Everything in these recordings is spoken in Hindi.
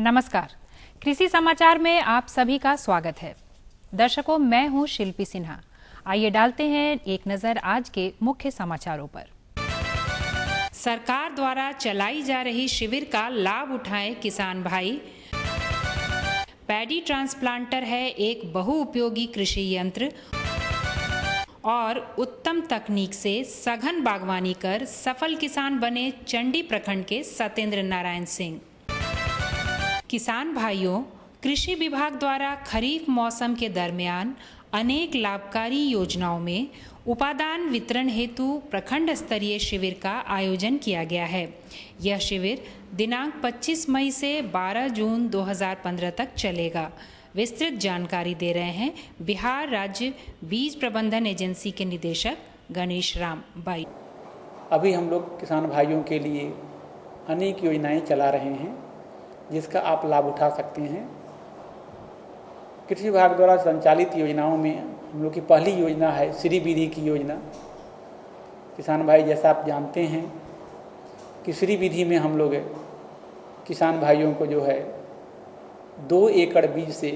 नमस्कार, कृषि समाचार में आप सभी का स्वागत है। दर्शकों, मैं हूं शिल्पी सिन्हा। आइए डालते हैं एक नजर आज के मुख्य समाचारों पर। सरकार द्वारा चलाई जा रही शिविर का लाभ उठाएं किसान भाई। पैडी ट्रांसप्लांटर है एक बहुउपयोगी कृषि यंत्र और उत्तम तकनीक से सघन बागवानी कर सफल किसान बने चंडी प्रखंड के सत्येंद्र नारायण सिंह। किसान भाइयों, कृषि विभाग द्वारा खरीफ मौसम के दरमियान अनेक लाभकारी योजनाओं में उपादान वितरण हेतु प्रखंड स्तरीय शिविर का आयोजन किया गया है। यह शिविर दिनांक 25 मई से 12 जून 2015 तक चलेगा। विस्तृत जानकारी दे रहे हैं बिहार राज्य बीज प्रबंधन एजेंसी के निदेशक गणेश राम बाई। अभी हम लोग किसान भाइयों के लिए अनेक योजनाएं चला रहे हैं जिसका आप लाभ उठा सकते हैं। कृषि विभाग द्वारा संचालित योजनाओं में हम लोग की पहली योजना है श्री विधि की योजना। किसान भाई, जैसा आप जानते हैं कि श्री विधि में हम लोग किसान भाइयों को जो है 2 एकड़ बीज से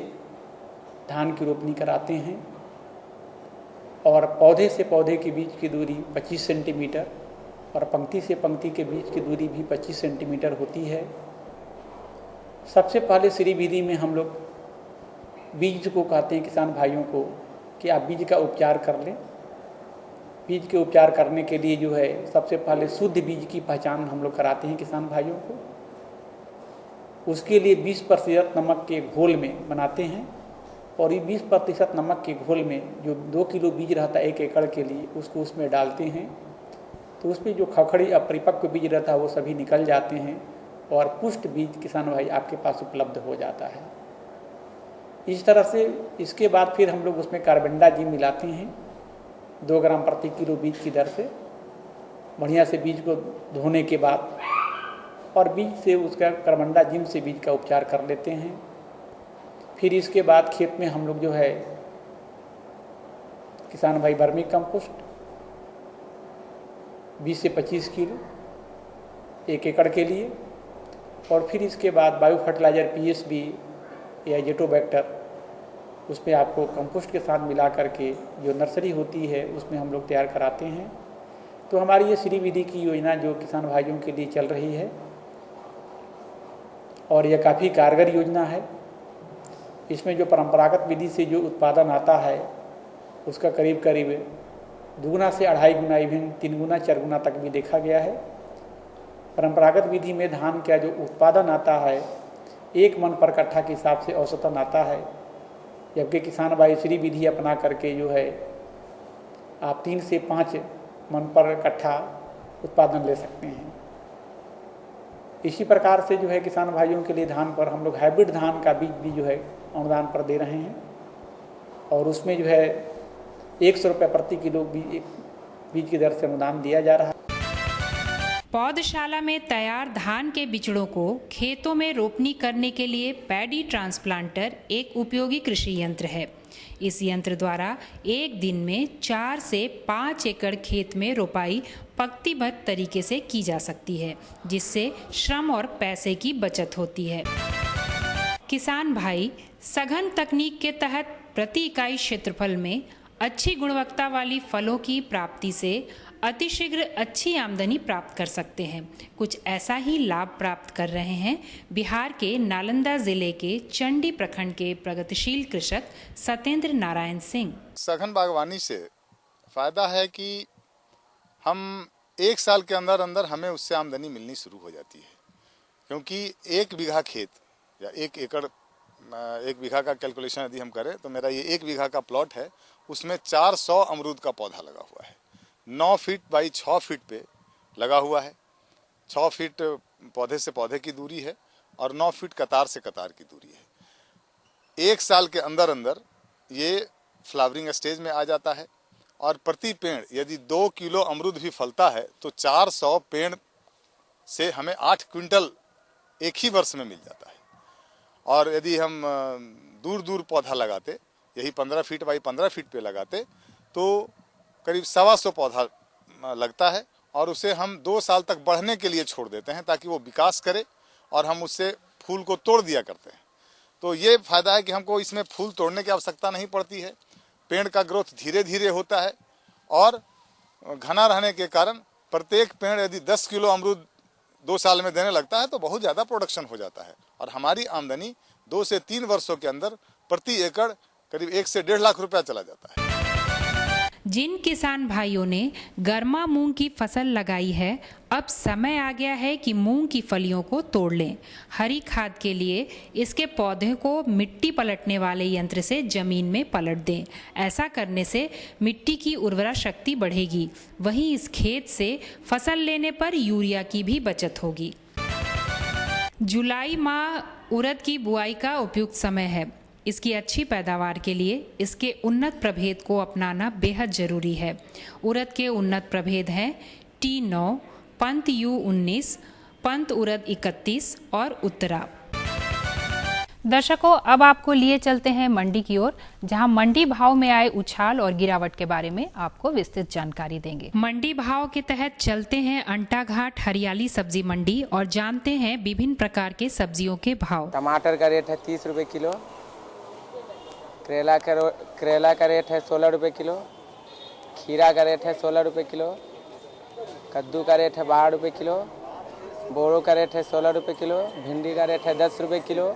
धान की रोपनी कराते हैं और पौधे से पौधे के बीच की दूरी 25 सेंटीमीटर और पंक्ति से पंक्ति के बीच की दूरी भी 25 सेंटीमीटर होती है। सबसे पहले श्री विधि में हम लोग बीज को कहते हैं किसान भाइयों को कि आप बीज का उपचार कर लें। बीज के उपचार करने के लिए जो है सबसे पहले शुद्ध बीज की पहचान हम लोग कराते हैं किसान भाइयों को। उसके लिए 20% नमक के घोल में बनाते हैं और ये 20% नमक के घोल में जो 2 किलो बीज रहता है 1 एकड़ के लिए, उसको उसमें डालते हैं तो उसमें जो खखड़ी अपरिपक्व बीज रहता है वो सभी निकल जाते हैं और पुष्ट बीज किसान भाई आपके पास उपलब्ध हो जाता है। इस तरह से इसके बाद फिर हम लोग उसमें कार्बेंडाजिम मिलाते हैं 2 ग्राम प्रति किलो बीज की दर से। बढ़िया से बीज को धोने के बाद और बीज से उसका कार्बेंडाजिम से बीज का उपचार कर लेते हैं। फिर इसके बाद खेत में हम लोग जो है किसान भाई वर्मी कंपोस्ट 20 से 25 किलो 1 एकड़ के लिए और फिर इसके बाद बायो फर्टिलाइजर पीएसबी या जेटोबैक्टर उसमें आपको कंपोस्ट के साथ मिला करके जो नर्सरी होती है उसमें हम लोग तैयार कराते हैं। तो हमारी ये श्री विधि की योजना जो किसान भाइयों के लिए चल रही है और यह काफ़ी कारगर योजना है। इसमें जो परंपरागत विधि से जो उत्पादन आता है उसका करीब करीब 2 गुना से 2.5 गुना, इवन 3 गुना 4 गुना तक भी देखा गया है। परंपरागत विधि में धान का जो उत्पादन आता है 1 मन पर कट्ठा के हिसाब से औसतन आता है, जबकि किसान भाई श्री विधि अपना करके जो है आप 3 से 5 मन पर कट्ठा उत्पादन ले सकते हैं। इसी प्रकार से जो है किसान भाइयों के लिए धान पर हम लोग हाइब्रिड धान का बीज भी जो है अनुदान पर दे रहे हैं और उसमें जो है 100 रुपये प्रति किलो बीज की दर से अनुदान दिया जा रहा है। पौधशाला में तैयार धान के बिचड़ों को खेतों में रोपनी करने के लिए पैडी ट्रांसप्लांटर एक उपयोगी कृषि यंत्र है। इस यंत्र द्वारा एक दिन में 4 से 5 एकड़ खेत में रोपाई पंक्तिबद्ध तरीके से की जा सकती है, जिससे श्रम और पैसे की बचत होती है। किसान भाई, सघन तकनीक के तहत प्रति इकाई क्षेत्रफल में अच्छी गुणवत्ता वाली फलों की प्राप्ति से अतिशीघ्र अच्छी आमदनी प्राप्त कर सकते हैं। कुछ ऐसा ही लाभ प्राप्त कर रहे हैं बिहार के नालंदा जिले के चंडी प्रखंड के प्रगतिशील कृषक सत्येंद्र नारायण सिंह। सघन बागवानी से फायदा है कि हम 1 साल के अंदर अंदर हमें उससे आमदनी मिलनी शुरू हो जाती है, क्योंकि 1 बीघा खेत या 1 एकड़ 1 बीघा का कैलकुलेशन यदि हम करें तो मेरा ये 1 बीघा का प्लॉट है, उसमें 400 अमरूद का पौधा लगा हुआ है। 9 फीट बाई 6 फीट पे लगा हुआ है। 6 फीट पौधे से पौधे की दूरी है और 9 फीट कतार से कतार की दूरी है। 1 साल के अंदर अंदर ये फ्लावरिंग स्टेज में आ जाता है और प्रति पेड़ यदि 2 किलो अमरूद भी फलता है तो 400 पेड़ से हमें 8 क्विंटल एक ही वर्ष में मिल जाता है। और यदि हम दूर दूर पौधा लगाते, यही 15 फीट बाई 15 फीट पे लगाते तो करीब 125 पौधा लगता है और उसे हम 2 साल तक बढ़ने के लिए छोड़ देते हैं ताकि वो विकास करे और हम उससे फूल को तोड़ दिया करते हैं। तो ये फायदा है कि हमको इसमें फूल तोड़ने की आवश्यकता नहीं पड़ती है। पेड़ का ग्रोथ धीरे धीरे होता है और घना रहने के कारण प्रत्येक पेड़ यदि 10 किलो अमरूद 2 साल में देने लगता है तो बहुत ज़्यादा प्रोडक्शन हो जाता है और हमारी आमदनी 2 से 3 वर्षों के अंदर प्रति एकड़ करीब 1 से 1.5 लाख रुपया चला जाता है। जिन किसान भाइयों ने गर्मा मूंग की फसल लगाई है, अब समय आ गया है कि मूंग की फलियों को तोड़ लें। हरी खाद के लिए इसके पौधे को मिट्टी पलटने वाले यंत्र से जमीन में पलट दें। ऐसा करने से मिट्टी की उर्वरा शक्ति बढ़ेगी। वहीं इस खेत से फसल लेने पर यूरिया की भी बचत होगी। जुलाई माह उड़द की बुआई का उपयुक्त समय है। इसकी अच्छी पैदावार के लिए इसके उन्नत प्रभेद को अपनाना बेहद जरूरी है। उड़द के उन्नत प्रभेद हैं T9, पंत U19, पंत उड़द 31 और उत्तरा। दर्शकों, अब आपको लिए चलते हैं मंडी की ओर, जहां मंडी भाव में आए उछाल और गिरावट के बारे में आपको विस्तृत जानकारी देंगे। मंडी भाव के तहत चलते हैं अंटा घाट हरियाली सब्जी मंडी और जानते हैं विभिन्न प्रकार के सब्जियों के भाव। टमाटर का रेट है 30 रुपये किलो, करेला का रेट है 16 रुपये किलो, खीरा का रेट है 16 रुपये किलो, कद्दू का रेट है 12 रुपये किलो, बोड़ो का रेट है 16 रुपये किलो, भिंडी का रेट है 10 रुपये किलो,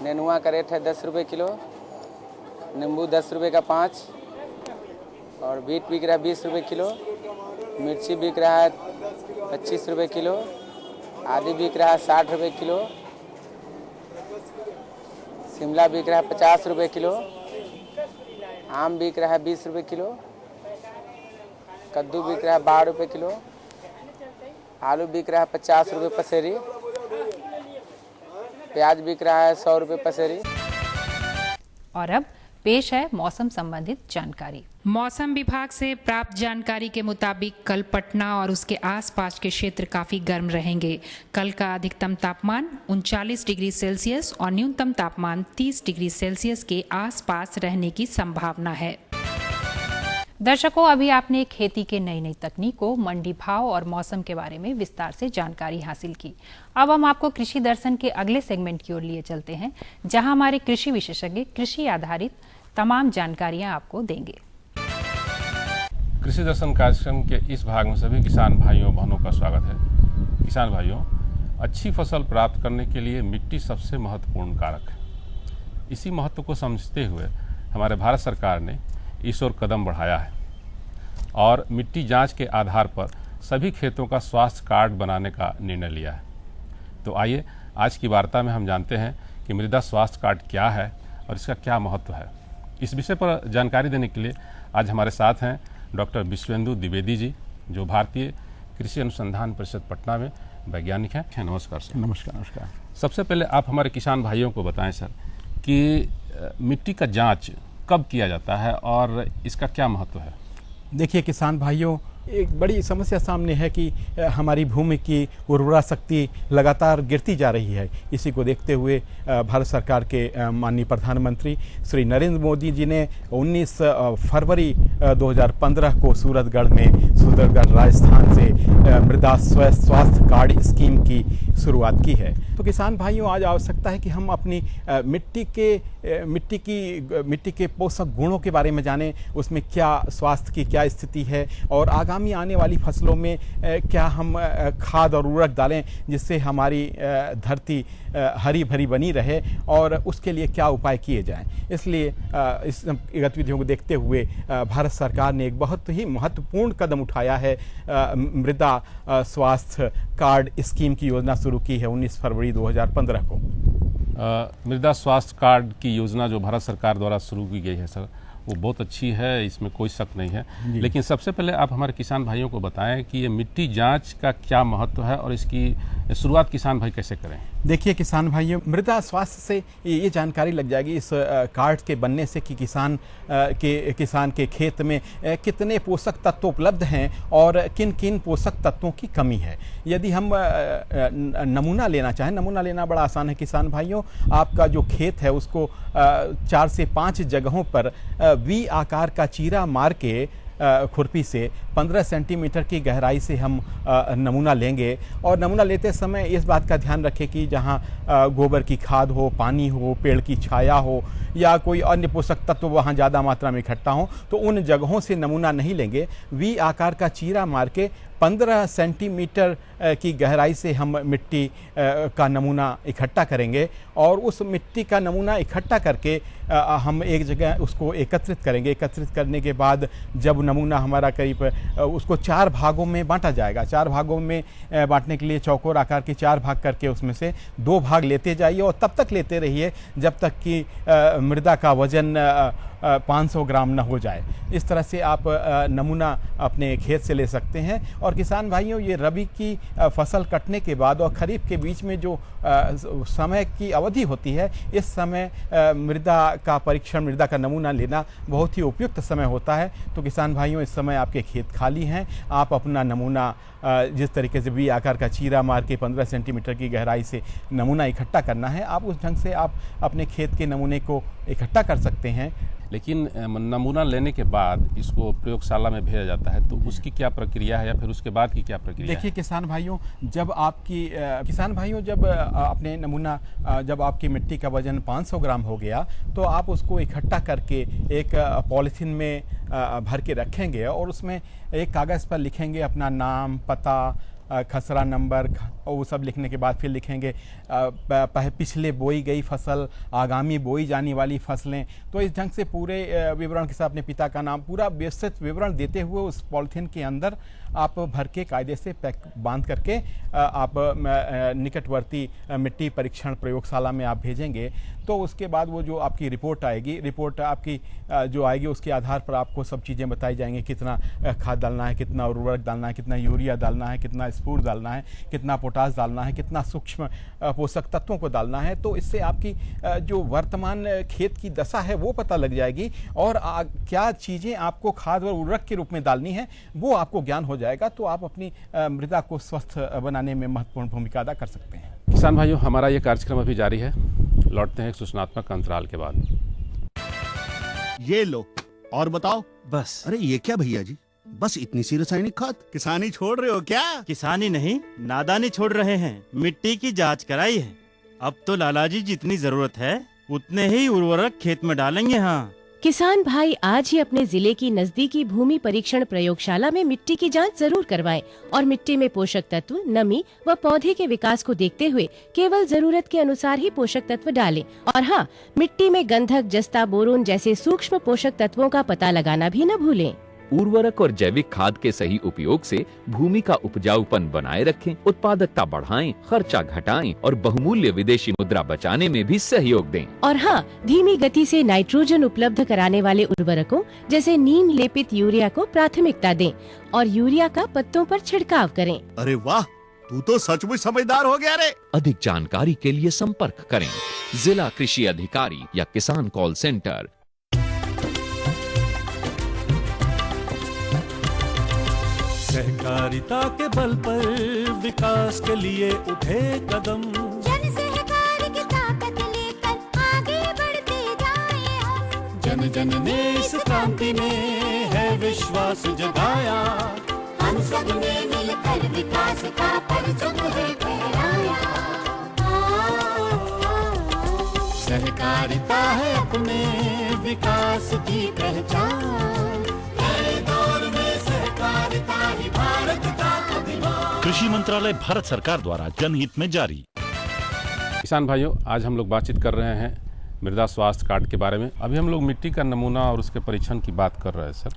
नेनुआ का रेट है 10 रुपये किलो, नींबू 10 रुपये का 5 और बीट बिक रहा है 20 रुपये किलो, मिर्ची बिक रहा है 25 रुपये किलो, आदि बिक रहा है 60 रुपये किलो, शिमला बिक रहा है 50 रुपये किलो, आम बिक रहा है 20 रुपये किलो, कद्दू बिक रहा है 12 रुपये किलो, आलू बिक रहा है 50 रुपये पसेरी, प्याज बिक रहा है 100 रुपये पसेरी। और अब पेश है मौसम संबंधित जानकारी। मौसम विभाग से प्राप्त जानकारी के मुताबिक कल पटना और उसके आसपास के क्षेत्र काफी गर्म रहेंगे। कल का अधिकतम तापमान 39 डिग्री सेल्सियस और न्यूनतम तापमान 30 डिग्री सेल्सियस के आसपास रहने की संभावना है। दर्शकों, अभी आपने खेती के नई नई तकनीकों, मंडी भाव और मौसम के बारे में विस्तार से जानकारी हासिल की। अब हम आपको कृषि दर्शन के अगले सेगमेंट की ओर लिए चलते हैं, जहां हमारे कृषि विशेषज्ञ कृषि आधारित तमाम जानकारियां आपको देंगे। कृषि दर्शन कार्यक्रम के इस भाग में सभी किसान भाइयों बहनों का स्वागत है। किसान भाइयों, अच्छी फसल प्राप्त करने के लिए मिट्टी सबसे महत्वपूर्ण कारक है। इसी महत्व को समझते हुए हमारे भारत सरकार ने इस ओर कदम बढ़ाया है और मिट्टी जांच के आधार पर सभी खेतों का स्वास्थ्य कार्ड बनाने का निर्णय लिया है। तो आइए आज की वार्ता में हम जानते हैं कि मृदा स्वास्थ्य कार्ड क्या है और इसका क्या महत्व है। इस विषय पर जानकारी देने के लिए आज हमारे साथ हैं डॉक्टर विश्वेंदु द्विवेदी जी, जो भारतीय कृषि अनुसंधान परिषद पटना में वैज्ञानिक हैं। नमस्कार सर। नमस्कार। सबसे पहले आप हमारे किसान भाइयों को बताएं सर कि मिट्टी का जांच कब किया जाता है और इसका क्या महत्व है। देखिए किसान भाइयों, एक बड़ी समस्या सामने है कि हमारी भूमि की उर्वरा शक्ति लगातार गिरती जा रही है। इसी को देखते हुए भारत सरकार के माननीय प्रधानमंत्री श्री नरेंद्र मोदी जी ने 19 फरवरी 2015 को सूरतगढ़ राजस्थान से मृदा स्वास्थ्य कार्ड स्कीम की शुरुआत की है। तो किसान भाइयों, आज आवश्यकता है कि हम अपनी मिट्टी के पोषक गुणों के बारे में जानें, उसमें क्या स्वास्थ्य की क्या स्थिति है और आगामी आने वाली फसलों में क्या हम खाद और उर्वरक डालें जिससे हमारी धरती हरी भरी बनी रहे और उसके लिए क्या उपाय किए जाएं। इसलिए इस गतिविधियों को देखते हुए भारत सरकार ने एक बहुत ही महत्वपूर्ण कदम उठाया है। मृदा स्वास्थ्य कार्ड स्कीम की योजना शुरू की है 19 फरवरी 2015 को। मृदा स्वास्थ्य कार्ड की योजना जो भारत सरकार द्वारा शुरू की गई है सर, वो बहुत अच्छी है, इसमें कोई शक नहीं है। लेकिन सबसे पहले आप हमारे किसान भाइयों को बताएं कि ये मिट्टी जांच का क्या महत्व है और इसकी शुरुआत किसान भाई कैसे करें। देखिए किसान भाइयों, मृदा स्वास्थ्य से ये जानकारी लग जाएगी इस कार्ड के बनने से कि किसान के खेत में कितने पोषक तत्व उपलब्ध हैं और किन किन पोषक तत्वों की कमी है। यदि हम नमूना लेना चाहें, नमूना लेना बड़ा आसान है किसान भाइयों। आपका जो खेत है उसको 4 से 5 जगहों पर वी आकार का चीरा मार के खुरपी से 15 सेंटीमीटर की गहराई से हम नमूना लेंगे। और नमूना लेते समय इस बात का ध्यान रखें कि जहाँ गोबर की खाद हो, पानी हो, पेड़ की छाया हो या कोई अन्य पोषक तत्व वहाँ ज़्यादा मात्रा में इकट्ठा हो, तो उन जगहों से नमूना नहीं लेंगे। वी आकार का चीरा मार के 15 सेंटीमीटर की गहराई से हम मिट्टी का नमूना इकट्ठा करेंगे और उस मिट्टी का नमूना इकट्ठा करके हम एक जगह उसको एकत्रित करेंगे। एकत्रित करने के बाद जब नमूना हमारा करीब उसको 4 भागों में बांटा जाएगा। 4 भागों में बांटने के लिए चौकोर आकार के 4 भाग करके उसमें से 2 भाग लेते जाइए और तब तक लेते रहिए जब तक कि मृदा का वजन 500 ग्राम न हो जाए। इस तरह से आप नमूना अपने खेत से ले सकते हैं। और किसान भाइयों, ये रबी की फसल कटने के बाद और खरीफ के बीच में जो समय की अवधि होती है, इस समय मृदा का परीक्षण, मृदा का नमूना लेना बहुत ही उपयुक्त समय होता है। तो किसान भाइयों, इस समय आपके खेत खाली हैं, आप अपना नमूना जिस तरीके से वी आकार का चीरा मार के 15 सेंटीमीटर की गहराई से नमूना इकट्ठा करना है, आप उस ढंग से आप अपने खेत के नमूने को इकट्ठा कर सकते हैं। लेकिन नमूना लेने के बाद इसको प्रयोगशाला में भेजा जाता है, तो उसकी क्या प्रक्रिया है या फिर उसके बाद की क्या प्रक्रिया है? देखिए किसान भाइयों, जब अपने नमूना जब आपकी मिट्टी का वजन 500 ग्राम हो गया तो आप उसको इकट्ठा करके एक पॉलीथीन में भर के रखेंगे और उसमें एक कागज़ पर लिखेंगे अपना नाम, पता, खसरा नंबर और वो सब लिखने के बाद फिर लिखेंगे पिछले बोई गई फसल, आगामी बोई जाने वाली फसलें। तो इस ढंग से पूरे विवरण के साथ अपने पिता का नाम, पूरा विस्तृत विवरण देते हुए उस पॉलिथीन के अंदर आप भर के कायदे से पैक बांध करके आप निकटवर्ती मिट्टी परीक्षण प्रयोगशाला में आप भेजेंगे। तो उसके बाद वो जो आपकी रिपोर्ट आएगी, रिपोर्ट आपकी जो आएगी उसके आधार पर आपको सब चीज़ें बताई जाएंगी, कितना खाद डालना है, कितना उर्वरक डालना है, कितना यूरिया डालना है, कितना स्फूर डालना है, कितना पोटास डालना है, कितना सूक्ष्म पोषक तत्वों को डालना है। तो इससे आपकी जो वर्तमान खेत की दशा है वो पता लग जाएगी और क्या चीज़ें आपको खाद और उर्वरक के रूप में डालनी है वो आपको ज्ञान हो जाएगा। तो आप अपनी मृदा को स्वस्थ बनाने में महत्वपूर्ण भूमिका अदा कर सकते हैं। किसान भाइयों, हमारा ये कार्यक्रम अभी जारी है। लौटते हैं एक सूचनात्मक अंतराल के बाद। ये लो और बताओ। बस। अरे ये क्या भैया जी, बस इतनी सी रासायनिक खाद? किसानी छोड़ रहे हो क्या? किसानी नहीं, नादानी छोड़ रहे हैं। मिट्टी की जांच कराई है। अब तो लालाजी जितनी जरूरत है उतने ही उर्वरक खेत में डालेंगे। हाँ किसान भाई, आज ही अपने जिले की नजदीकी भूमि परीक्षण प्रयोगशाला में मिट्टी की जांच जरूर करवाएं और मिट्टी में पोषक तत्व, नमी व पौधे के विकास को देखते हुए केवल जरूरत के अनुसार ही पोषक तत्व डालें। और हाँ, मिट्टी में गंधक, जस्ता, बोरोन जैसे सूक्ष्म पोषक तत्वों का पता लगाना भी न भूलें। उर्वरक और जैविक खाद के सही उपयोग से भूमि का उपजाऊपन बनाए रखें, उत्पादकता बढ़ाएं, खर्चा घटाएं और बहुमूल्य विदेशी मुद्रा बचाने में भी सहयोग दें। और हाँ, धीमी गति से नाइट्रोजन उपलब्ध कराने वाले उर्वरकों जैसे नीम लेपित यूरिया को प्राथमिकता दें और यूरिया का पत्तों पर छिड़काव करें। अरे वाह, तू तो सचमुच समझदार हो गया रे। अधिक जानकारी के लिए संपर्क करें जिला कृषि अधिकारी या किसान कॉल सेंटर। सहकारिता के बल पर विकास के लिए उठे कदम, जन सहकार की ताकत लेकर आगे बढ़ते जाएं हम। जन जन ने इस क्रांति में है विश्वास जगाया, हम सब ने मिलकर विकास का परचम है फहराया। सहकारिता है अपने विकास की पहचान, कृषि मंत्रालय भारत सरकार द्वारा जनहित में जारी। किसान भाइयों, आज हम लोग बातचीत कर रहे हैं मृदा स्वास्थ्य कार्ड के बारे में। अभी हम लोग मिट्टी का नमूना और उसके परीक्षण की बात कर रहे हैं सर,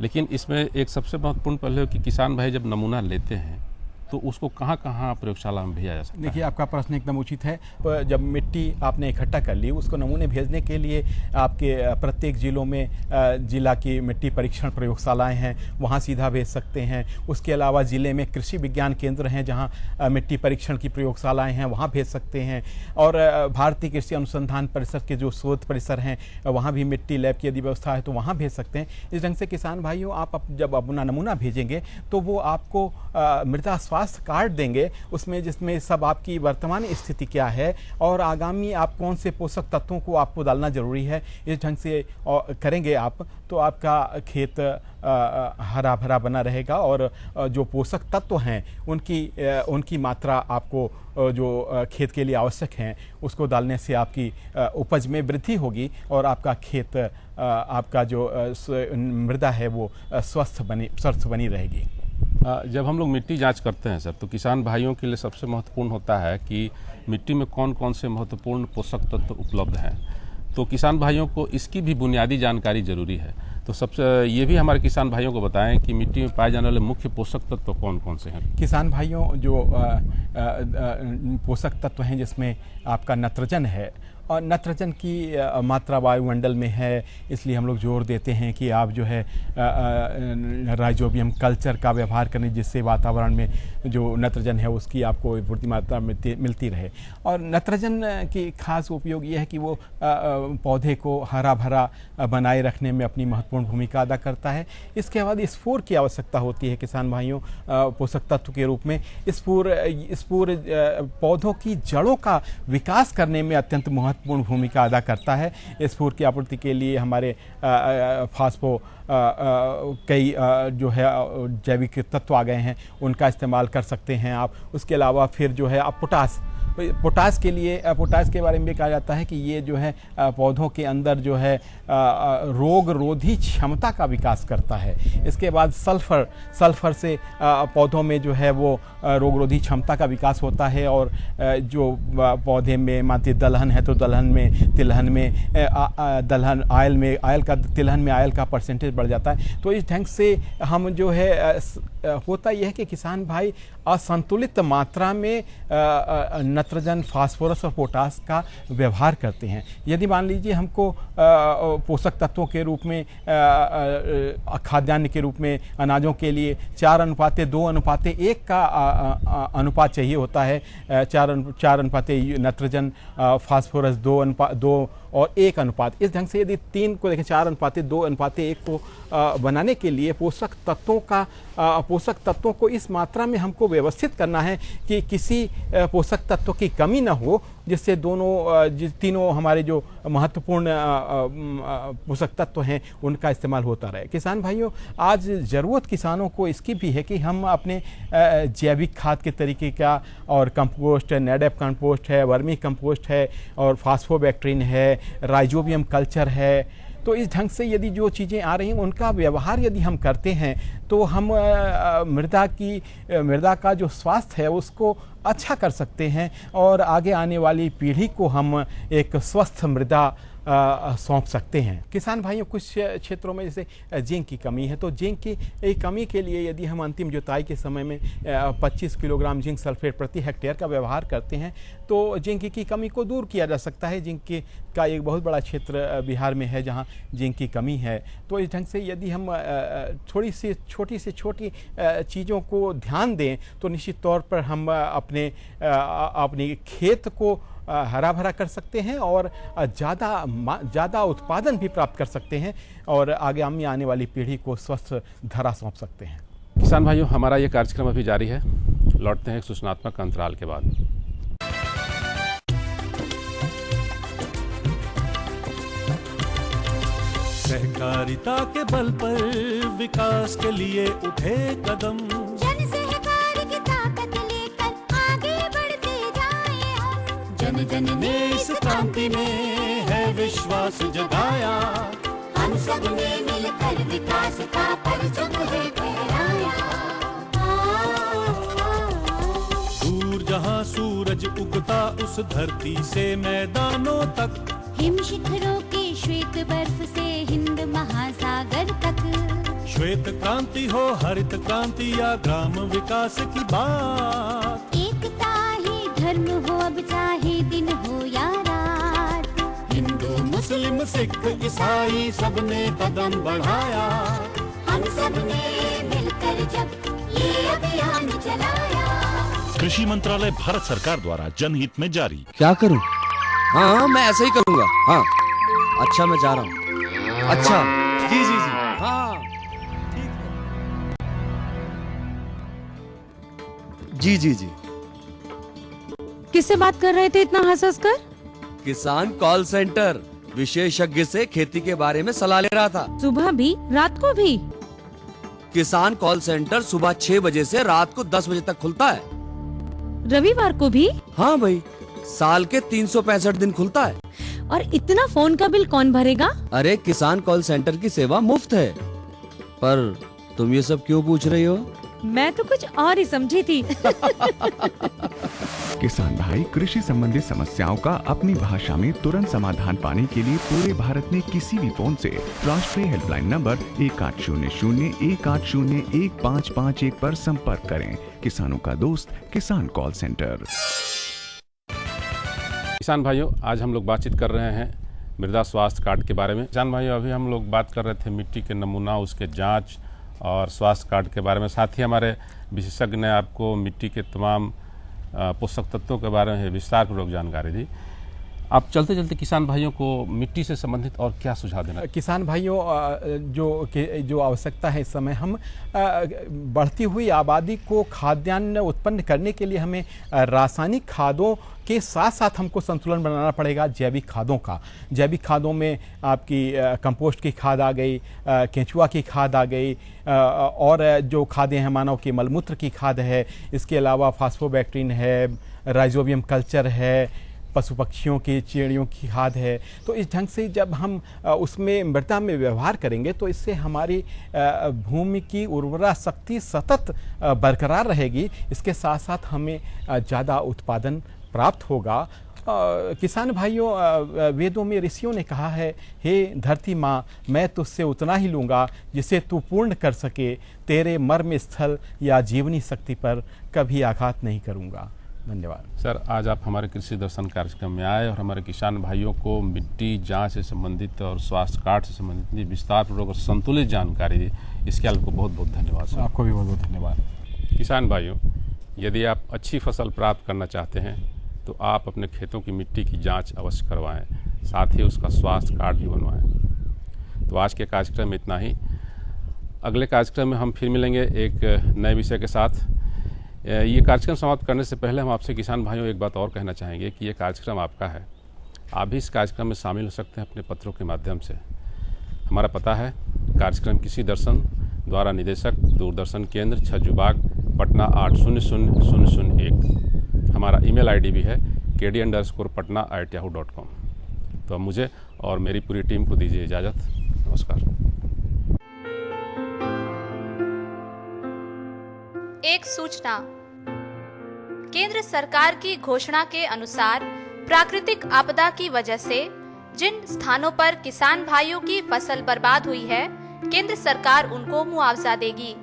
लेकिन इसमें एक सबसे महत्वपूर्ण पहले कि किसान भाई जब नमूना लेते हैं तो उसको कहाँ कहाँ प्रयोगशाला में भेजा जा सकता है? देखिए, आपका प्रश्न एकदम उचित है। जब मिट्टी आपने इकट्ठा कर ली, उसको नमूने भेजने के लिए आपके प्रत्येक जिलों में जिला की मिट्टी परीक्षण प्रयोगशालाएं हैं, वहाँ सीधा भेज सकते हैं। उसके अलावा ज़िले में कृषि विज्ञान केंद्र हैं जहाँ मिट्टी परीक्षण की प्रयोगशालाएं हैं, वहाँ भेज सकते हैं। और भारतीय कृषि अनुसंधान परिषद के जो शोध परिसर हैं वहाँ भी मिट्टी लैब की यदि व्यवस्था है तो वहाँ भेज सकते हैं। इस ढंग से किसान भाइयों, आप जब अपना नमूना भेजेंगे तो वो आपको मृदा स्वास्थ्य स्वास्थ्य कार्ड देंगे उसमें, जिसमें सब आपकी वर्तमान स्थिति क्या है और आगामी आप कौन से पोषक तत्वों को आपको डालना जरूरी है, इस ढंग से करेंगे आप, तो आपका खेत हरा भरा बना रहेगा और जो पोषक तत्व हैं उनकी मात्रा आपको जो खेत के लिए आवश्यक हैं उसको डालने से आपकी उपज में वृद्धि होगी और आपका खेत, आपका जो मृदा है वो स्वस्थ बनी रहेगी। जब हम लोग मिट्टी जांच करते हैं सर, तो किसान भाइयों के लिए सबसे महत्वपूर्ण होता है कि मिट्टी में कौन कौन से महत्वपूर्ण पोषक तत्व उपलब्ध हैं। तो किसान भाइयों को इसकी भी बुनियादी जानकारी जरूरी है। तो सबसे ये भी हमारे किसान भाइयों को बताएं कि मिट्टी में पाए जाने वाले मुख्य पोषक तत्व कौन कौन से हैं। किसान भाइयों, जो पोषक तत्व हैं जिसमें आपका नाइट्रोजन है, और नाइट्रोजन की मात्रा वायुमंडल में है, इसलिए हम लोग जोर देते हैं कि आप जो है राइजोबियम कल्चर का व्यवहार करें, जिससे वातावरण में जो नाइट्रोजन है उसकी आपको पूर्ति मात्रा मिलती रहे। और नाइट्रोजन की खास उपयोग ये है कि वो पौधे को हरा भरा बनाए रखने में अपनी महत्वपूर्ण भूमिका अदा करता है। इसके बाद स्फूर की आवश्यकता होती है किसान भाइयों पोषक तत्व के रूप में। स्फूर पौधों की जड़ों का विकास करने में अत्यंत महत्वपूर्ण भूमिका अदा करता है। स्फूर की आपूर्ति के लिए हमारे फास्फो कई जो है जैविक तत्व आ गए हैं, उनका इस्तेमाल कर सकते हैं आप। उसके अलावा फिर जो है आप पोटास के लिए, पोटास के बारे में भी कहा जाता है कि ये जो है पौधों के अंदर जो है रोग रोधी क्षमता का विकास करता है। इसके बाद सल्फर से पौधों में जो है वो रोग रोधी क्षमता का विकास होता है और जो पौधे में मानते दलहन है तो तिलहन में आयल का परसेंटेज बढ़ जाता है। तो इस ढंग से हम जो है होता यह है कि किसान भाई असंतुलित मात्रा में नाइट्रोजन, फास्फोरस और पोटास का व्यवहार करते हैं। यदि मान लीजिए हमको पोषक तत्वों के रूप में खाद्यान्न के रूप में अनाजों के लिए 4:2:1 का अनुपात चाहिए होता है। 4 नाइट्रोजन, फास्फोरस 2 और 1 अनुपात। इस ढंग से यदि 3 को देखें 4:2:1 को बनाने के लिए पोषक तत्वों को इस मात्रा में हमको व्यवस्थित करना है कि किसी पोषक तत्व की कमी ना हो, जिससे तीनों हमारे जो महत्वपूर्ण पोषक तत्व हैं उनका इस्तेमाल होता रहे। किसान भाइयों, आज ज़रूरत किसानों को इसकी भी है कि हम अपने जैविक खाद के तरीके का, और कंपोस्ट है, नेडएप कंपोस्ट है, वर्मी कंपोस्ट है और फास्फोबैक्टीरिन है, राइजोबियम कल्चर है। तो इस ढंग से यदि जो चीज़ें आ रही हैं उनका व्यवहार यदि हम करते हैं तो हम मृदा का जो स्वास्थ्य है उसको अच्छा कर सकते हैं और आगे आने वाली पीढ़ी को हम एक स्वस्थ मृदा सौंप सकते हैं। किसान भाइयों, कुछ क्षेत्रों में जैसे जिंक की कमी है, तो जिंक की कमी के लिए यदि हम अंतिम जुताई के समय में 25 किलोग्राम जिंक सल्फेट प्रति हेक्टेयर का व्यवहार करते हैं तो जिंक की कमी को दूर किया जा सकता है। जिंक का एक बहुत बड़ा क्षेत्र बिहार में है जहां जिंक की कमी है। तो इस ढंग से यदि हम छोटी से छोटी चीज़ों को ध्यान दें तो निश्चित तौर पर हम अपने खेत को हरा भरा कर सकते हैं और ज़्यादा उत्पादन भी प्राप्त कर सकते हैं और आगामी आने वाली पीढ़ी को स्वस्थ धरा सौंप सकते हैं। किसान भाइयों, हमारा ये कार्यक्रम अभी जारी है। लौटते हैं एक सूचनात्मक अंतराल के बाद। सहकारिता के बल पर विकास के लिए उठे कदम, जन सहकार की ताकत लेकर आगे बढ़ते जाएं हम। जन जन ने इस क्रांति में है विश्वास जगाया, हम सब ने मिलकर विकास का परचम है फहराया। दूर जहां सूरज उगता उस धरती से मैदानों तक, हिम शिखरों की श्वेत बर्फ से हिंद महासागर तक। श्वेत क्रांति हो, हरित क्रांति या ग्राम विकास की बात, एकता ही धर्म हो अब चाहे दिन हो या रात। हिंदू मुस्लिम सिख ईसाई सबने कदम बढ़ाया, हम सब ने मिलकर जब ये अभियान चलाया। कृषि मंत्रालय भारत सरकार द्वारा जनहित में जारी। क्या करूं? हाँ, मैं ऐसा ही करूंगा। हाँ, अच्छा, मैं जा रहा हूँ। अच्छा, जी। हाँ, जी जी जी। किससे बात कर रहे थे इतना हंस हंस कर? किसान कॉल सेंटर, विशेषज्ञ से खेती के बारे में सलाह ले रहा था। सुबह भी रात को भी? किसान कॉल सेंटर सुबह 6 बजे से रात को 10 बजे तक खुलता है। रविवार को भी? हाँ भाई, साल के 365 दिन खुलता है। और इतना फोन का बिल कौन भरेगा? अरे किसान कॉल सेंटर की सेवा मुफ्त है। पर तुम ये सब क्यों पूछ रही हो? मैं तो कुछ और ही समझी थी। किसान भाई कृषि संबंधित समस्याओं का अपनी भाषा में तुरंत समाधान पाने के लिए पूरे भारत में किसी भी फोन से राष्ट्रीय हेल्पलाइन नंबर 1800-1801-551 पर संपर्क करें। किसानों का दोस्त किसान कॉल सेंटर। किसान भाइयों, आज हम लोग बातचीत कर रहे हैं मृदा स्वास्थ्य कार्ड के बारे में। किसान भाइयों, अभी हम लोग बात कर रहे थे मिट्टी के नमूना, उसके जांच और स्वास्थ्य कार्ड के बारे में। साथ ही हमारे विशेषज्ञ ने आपको मिट्टी के तमाम पोषक तत्वों के बारे में विस्तार पूर्वक जानकारी दी। आप चलते चलते किसान भाइयों को मिट्टी से संबंधित और क्या सुझाव देना? किसान भाइयों, जो आवश्यकता है इस समय, हम बढ़ती हुई आबादी को खाद्यान्न उत्पन्न करने के लिए हमें रासायनिक खादों के साथ साथ हमको संतुलन बनाना पड़ेगा जैविक खादों का। जैविक खादों में आपकी कंपोस्ट की खाद आ गई, केंचुआ की खाद आ गई, और जो खादें हैं मानव के मलमूत्र की खाद है। इसके अलावा फास्फोबैक्टीरिन है, राइजोबियम कल्चर है, पशु पक्षियों की चिड़ियों की खाद है। तो इस ढंग से जब हम उसमें मृदा में व्यवहार करेंगे तो इससे हमारी भूमि की उर्वरा शक्ति सतत बरकरार रहेगी। इसके साथ साथ हमें ज़्यादा उत्पादन प्राप्त होगा। किसान भाइयों, वेदों में ऋषियों ने कहा है, हे धरती माँ, मैं तुझसे उतना ही लूँगा जिसे तू पूर्ण कर सके। तेरे मर्म स्थल या जीवनी शक्ति पर कभी आघात नहीं करूँगा। धन्यवाद सर। आज आप हमारे कृषि दर्शन कार्यक्रम में आए और हमारे किसान भाइयों को मिट्टी जांच से संबंधित और स्वास्थ्य कार्ड से संबंधित विस्तार पूर्वक और संतुलित जानकारी दी। इसके लिए आपको बहुत बहुत धन्यवाद सर। आपको भी बहुत बहुत धन्यवाद। किसान भाइयों, यदि आप अच्छी फसल प्राप्त करना चाहते हैं तो आप अपने खेतों की मिट्टी की जाँच अवश्य करवाएँ, साथ ही उसका स्वास्थ्य कार्ड भी बनवाएँ। तो आज के कार्यक्रम में इतना ही। अगले कार्यक्रम में हम फिर मिलेंगे एक नए विषय के साथ। ये कार्यक्रम समाप्त करने से पहले हम आपसे किसान भाइयों एक बात और कहना चाहेंगे कि ये कार्यक्रम आपका है। आप भी इस कार्यक्रम में शामिल हो सकते हैं अपने पत्रों के माध्यम से। हमारा पता है कार्यक्रम कृषि दर्शन द्वारा निदेशक, दूरदर्शन केंद्र, छज्जूबाग, पटना 800001। हमारा ईमेल आईडी भी है kd_patna@yahoo.com। तो अब मुझे और मेरी पूरी टीम को दीजिए इजाज़त। नमस्कार। एक सूचना। केंद्र सरकार की घोषणा के अनुसार प्राकृतिक आपदा की वजह से जिन स्थानों पर किसान भाइयों की फसल बर्बाद हुई है, केंद्र सरकार उनको मुआवजा देगी।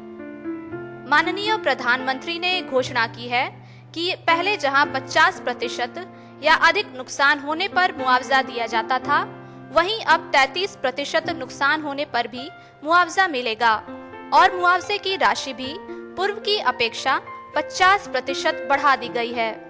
माननीय प्रधानमंत्री ने घोषणा की है कि पहले जहां 50% या अधिक नुकसान होने पर मुआवजा दिया जाता था, वहीं अब 33% नुकसान होने पर भी मुआवजा मिलेगा और मुआवजे की राशि भी पूर्व की अपेक्षा 50% बढ़ा दी गई है।